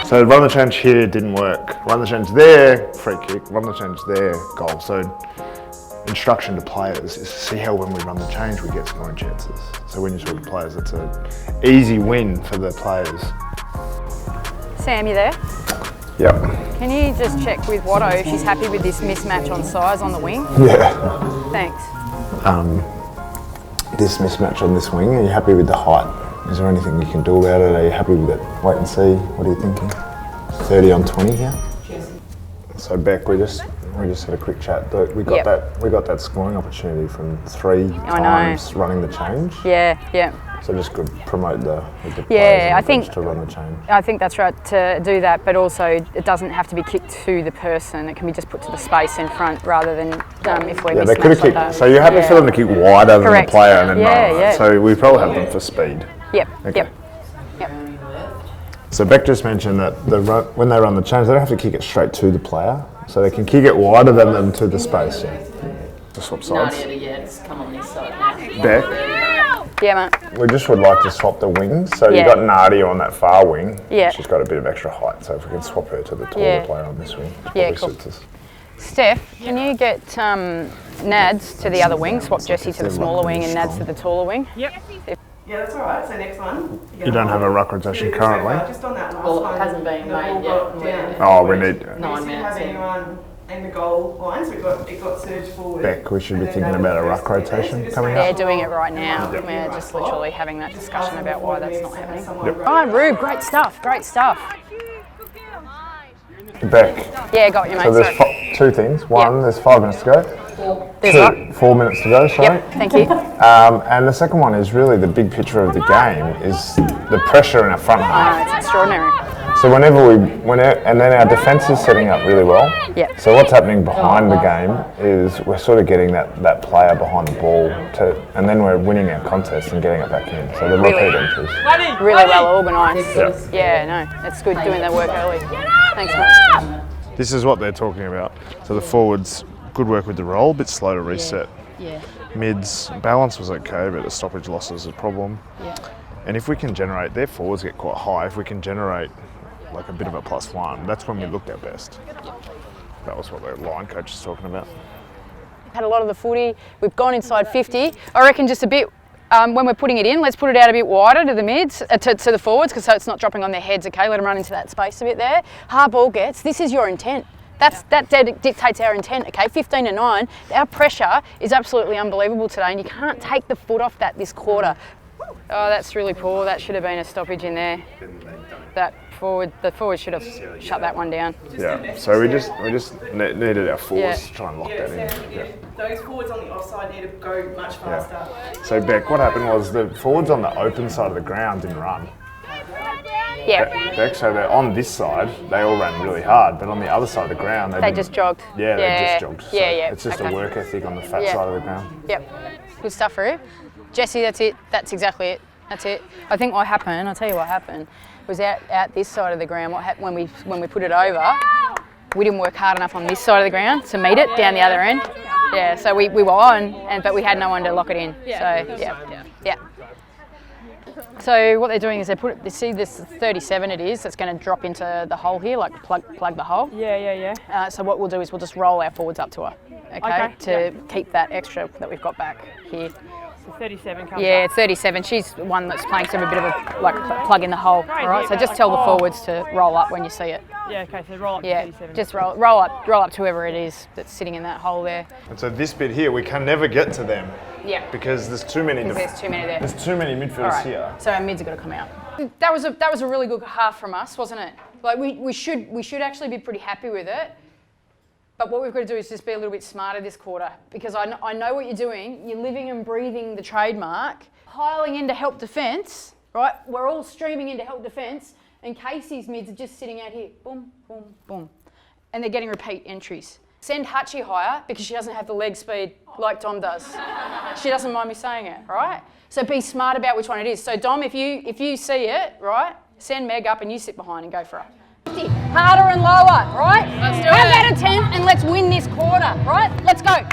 So run the change here didn't work. Run the change there, free kick. Run the change there, goal. So instruction to players is to see how when we run the change we get scoring chances. So when you talk to players, it's an easy win for the players. Sam, you there? Yep. Can you just check with Watto if she's happy with this mismatch on size on the wing? Yeah. Thanks. This mismatch on this wing, are you happy with the height? Is there anything you can do about it? Are you happy with it? Wait and see. What are you thinking? 30 on 20 here? Yes. So Bec, we just had a quick chat. We got that scoring opportunity from 3 times running the change. Yeah. So just could promote the I think to run the change. I think that's right to do that, but also it doesn't have to be kicked to the person. It can be just put to the space in front rather than if we're they could have kicked. Like so you're happy for them to kick wider than the player and then run. Yeah. So we probably have them for speed. Yep. Okay. Yep. So Bec just mentioned that when they run the change, they don't have to kick it straight to the player, so they can kick it wider than them to the space. To swap sides. Just come on this side now. Bec. Yeah, mate. We just would like to swap the wings. So you've got Nadia on that far wing. Yeah. She's got a bit of extra height, so if we can swap her to the taller player on this wing, cool. suits us. Steph, can you get Nads to the other wing, swap Jessie to the smaller wing and Nads to the taller wing? Yep. Yeah, that's all right. So next one. You don't have a ruck rotation currently? Just on that last well, one. it hasn't been made yet. Oh, we need 9 minutes. Have anyone in the goal line, so it got surged forward. Bec, we should be thinking about a ruck rotation coming up. They're doing it right now. We're just literally having that discussion about why that's not happening. Oh, Rube, great stuff. Bec. Yeah, got you, mate. So there's 2 things. One, there's 5 minutes to go. There's 4 minutes to go, sorry. Yep, thank you. And the second one is really the big picture of the game is the pressure in our front half. It's extraordinary. So and then our defence is setting up really well. Yep. So what's happening behind the game is we're sort of getting that player behind the ball and then we're winning our contest and getting it back in. So the repeat entries. Really well organised. Yep. Yeah, no, it's good doing their work early. Thanks, mate. This is what they're talking about. So the forwards, good work with the roll, bit slow to reset. Yeah. Mids, balance was okay, but the stoppage loss is a problem. Yeah. And if we can generate, their forwards get quite high, if we can generate like a bit of a +1, that's when we looked our best. That was what the line coach is talking about. Had a lot of the footy. We've gone inside 50. I reckon just a bit, when we're putting it in, let's put it out a bit wider to the mids, to the forwards, so it's not dropping on their heads, okay? Let them run into that space a bit there. Hard ball gets, this is your intent. That dictates our intent, okay? 15-9, our pressure is absolutely unbelievable today, and you can't take the foot off that this quarter. Oh, that's really poor. That should have been a stoppage in there. The forward should have shut that one down. Yeah, so we just needed our forwards to try and lock that in. Yeah. Those forwards on the offside need to go much faster. So Bec, what happened was the forwards on the open side of the ground didn't run. Yeah. Bec, so they're on this side, they all ran really hard, but on the other side of the ground, they just jogged. Yeah, they just jogged. So Yeah. it's just a work ethic on the fat side of the ground. Yep. Good stuff for you. Jessie, that's it. That's exactly it. That's it. I think what happened, I'll tell you what happened, was out this side of the ground, what happened when we put it over, we didn't work hard enough on this side of the ground to meet it down the other end. Yeah, so we were on, but we had no one to lock it in. So, yeah. So what they're doing is they see this 37 it is, that's going to drop into the hole here, like plug the hole. Yeah. So what we'll do is we'll just roll our forwards up to her, okay? To keep that extra that we've got back here. So 37 comes Yeah, up. 37. She's the one that's playing some a bit of a plug in the hole. All right. So just tell the forwards to roll up when you see it. Yeah. Okay. So roll up to Yeah. 37. Just roll up to whoever it is that's sitting in that hole there. And so this bit here, we can never get to them. Yeah. Because there's too many. There's too many there. There's too many midfielders here. So our mids are going to come out. That was a really good half from us, wasn't it? Like we should actually be pretty happy with it. But what we've got to do is just be a little bit smarter this quarter, because I know what you're doing. You're living and breathing the trademark, piling into help defence, right? We're all streaming into help defence, and Casey's mids are just sitting out here, boom, boom, boom. And they're getting repeat entries. Send Hutchie higher because she doesn't have the leg speed like Dom does. She doesn't mind me saying it, right? So be smart about which one it is. So Dom, if you see it, right, send Meg up and you sit behind and go for it. Harder and lower, right? Let's do Have it. that attempt and let's win this quarter, right? Let's go.